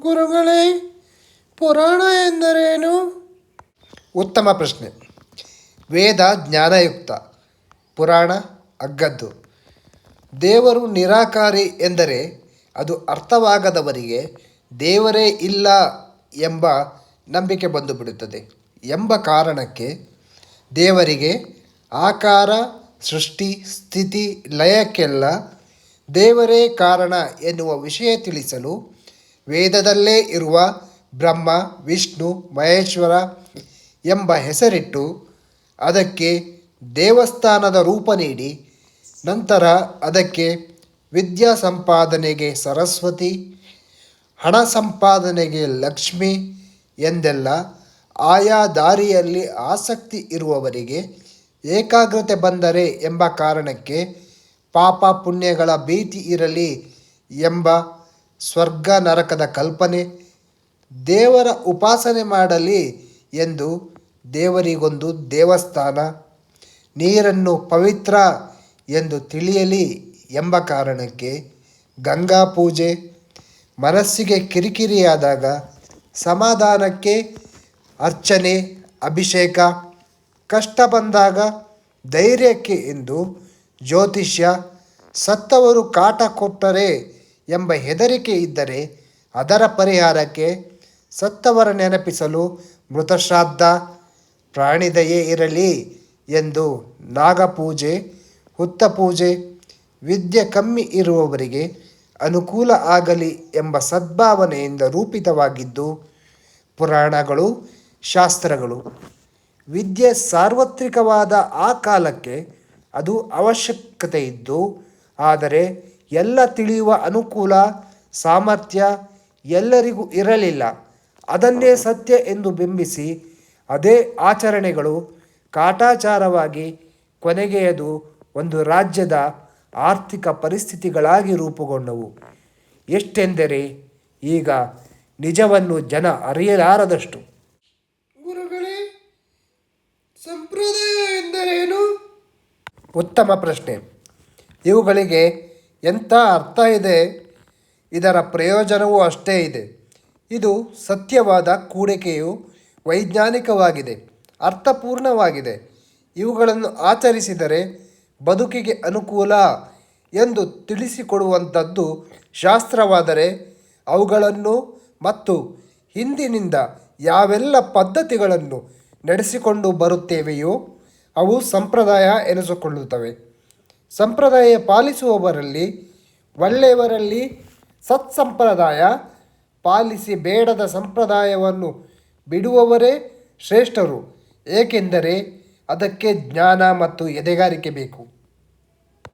ಗುರುಗಳೇ, ಪುರಾಣ ಎಂದರೇನು? ಉತ್ತಮ ಪ್ರಶ್ನೆ. ವೇದ ಜ್ಞಾನಯುಕ್ತ, ಪುರಾಣ ಅಗ್ಗದ್ದು. ದೇವರು ನಿರಾಕಾರಿ ಎಂದರೆ ಅದು ಅರ್ಥವಾಗದವರಿಗೆ ದೇವರೇ ಇಲ್ಲ ಎಂಬ ನಂಬಿಕೆ ಬಂದು ಬಿಡುತ್ತದೆ ಎಂಬ ಕಾರಣಕ್ಕೆ ದೇವರಿಗೆ ಆಕಾರ, ಸೃಷ್ಟಿ, ಸ್ಥಿತಿ, ಲಯಕ್ಕೆಲ್ಲ ದೇವರೇ ಕಾರಣ ಎನ್ನುವ ವಿಷಯ ತಿಳಿಸಲು ವೇದದಲ್ಲೇ ಇರುವ ಬ್ರಹ್ಮ, ವಿಷ್ಣು, ಮಹೇಶ್ವರ ಎಂಬ ಹೆಸರಿಟ್ಟು ಅದಕ್ಕೆ ದೇವಸ್ಥಾನದ ರೂಪ ನೀಡಿ ನಂತರ ಅದಕ್ಕೆ ವಿದ್ಯಾ ಸಂಪಾದನೆಗೆ ಸರಸ್ವತಿ, ಹಣ ಸಂಪಾದನೆಗೆ ಲಕ್ಷ್ಮಿ ಎಂದೆಲ್ಲ ಆಯಾ ದಾರಿಯಲ್ಲಿ ಆಸಕ್ತಿ ಇರುವವರಿಗೆ ಏಕಾಗ್ರತೆ ಬಂದರೆ ಎಂಬ ಕಾರಣಕ್ಕೆ ಪಾಪ ಪುಣ್ಯಗಳ ಭೀತಿ ಇರಲಿ ಎಂಬ ಸ್ವರ್ಗ ನರಕದ ಕಲ್ಪನೆ, ದೇವರ ಉಪಾಸನೆ ಮಾಡಲಿ ಎಂದು ದೇವರಿಗೊಂದು ದೇವಸ್ಥಾನ, ನೀರನ್ನು ಪವಿತ್ರ ಎಂದು ತಿಳಿಯಲಿ ಎಂಬ ಕಾರಣಕ್ಕೆ ಗಂಗಾ ಪೂಜೆ, ಮನಸ್ಸಿಗೆ ಕಿರಿಕಿರಿಯಾದಾಗ ಸಮಾಧಾನಕ್ಕೆ ಅರ್ಚನೆ, ಅಭಿಷೇಕ, ಕಷ್ಟ ಬಂದಾಗ ಧೈರ್ಯಕ್ಕೆ ಎಂದು ಜ್ಯೋತಿಷ್ಯ, ಸತ್ತವರು ಕಾಟ ಕೊಟ್ಟರೆ ಎಂಬ ಹೆದರಿಕೆ ಇದ್ದರೆ ಅದರ ಪರಿಹಾರಕ್ಕೆ ಸತ್ತವರ ನೆನಪಿಸಲು ಮೃತಶ್ರಾದ್ದ, ಪ್ರಾಣಿದಯೆ ಇರಲಿ ಎಂದು ನಾಗಪೂಜೆ, ಹುತ್ತಪೂಜೆ, ವಿದ್ಯೆ ಕಮ್ಮಿ ಇರುವವರಿಗೆ ಅನುಕೂಲ ಆಗಲಿ ಎಂಬ ಸದ್ಭಾವನೆಯಿಂದ ರೂಪಿತವಾಗಿದ್ದು ಪುರಾಣಗಳು, ಶಾಸ್ತ್ರಗಳು. ವಿದ್ಯೆ ಸಾರ್ವತ್ರಿಕವಾದ ಆ ಕಾಲಕ್ಕೆ ಅದು ಅವಶ್ಯಕತೆ ಇದ್ದು, ಆದರೆ ಎಲ್ಲ ತಿಳಿಯುವ ಅನುಕೂಲ, ಸಾಮರ್ಥ್ಯ ಎಲ್ಲರಿಗೂ ಇರಲಿಲ್ಲ. ಅದನ್ನೇ ಸತ್ಯ ಎಂದು ಬಿಂಬಿಸಿ ಅದೇ ಆಚರಣೆಗಳು ಕಾಟಾಚಾರವಾಗಿ ಕೊನೆಗೆ ಅದು ಒಂದು ರಾಜ್ಯದ ಆರ್ಥಿಕ ಪರಿಸ್ಥಿತಿಗಳಾಗಿ ರೂಪುಗೊಂಡವು. ಎಷ್ಟೆಂದರೆ ಈಗ ನಿಜವನ್ನು ಜನ ಅರಿಯಲಾರದಷ್ಟು. ಗುರುಗಳೇ, ಸಂಪ್ರದಾಯ ಎಂದರೇನು? ಉತ್ತಮ ಪ್ರಶ್ನೆ. ಇವುಗಳಿಗೆ ಎಂಥ ಅರ್ಥ ಇದೆ, ಇದರ ಪ್ರಯೋಜನವೂ ಅಷ್ಟೇ ಇದೆ. ಇದು ಸತ್ಯವಾದ ಕೂಡಿಕೆಯು ವೈಜ್ಞಾನಿಕವಾಗಿದೆ, ಅರ್ಥಪೂರ್ಣವಾಗಿದೆ. ಇವುಗಳನ್ನು ಆಚರಿಸಿದರೆ ಬದುಕಿಗೆ ಅನುಕೂಲ ಎಂದು ತಿಳಿಸಿಕೊಡುವಂಥದ್ದು ಶಾಸ್ತ್ರವಾದರೆ ಅವುಗಳನ್ನು ಮತ್ತು ಹಿಂದಿನಿಂದ ಯಾವೆಲ್ಲ ಪದ್ಧತಿಗಳನ್ನು ನಡೆಸಿಕೊಂಡು ಬರುತ್ತೇವೆಯೋ ಅವು ಸಂಪ್ರದಾಯ ಎನಿಸಿಕೊಳ್ಳುತ್ತವೆ. ಸಂಪ್ರದಾಯ ಪಾಲಿಸುವವರಲ್ಲಿ, ಒಳ್ಳೆಯವರಲ್ಲಿ ಸತ್ಸಂಪ್ರದಾಯ ಪಾಲಿಸಿ ಬೇಡದ ಸಂಪ್ರದಾಯವನ್ನು ಬಿಡುವವರೇ ಶ್ರೇಷ್ಠರು. ಏಕೆಂದರೆ ಅದಕ್ಕೆ ಜ್ಞಾನ ಮತ್ತು ಎದೆಗಾರಿಕೆ ಬೇಕು.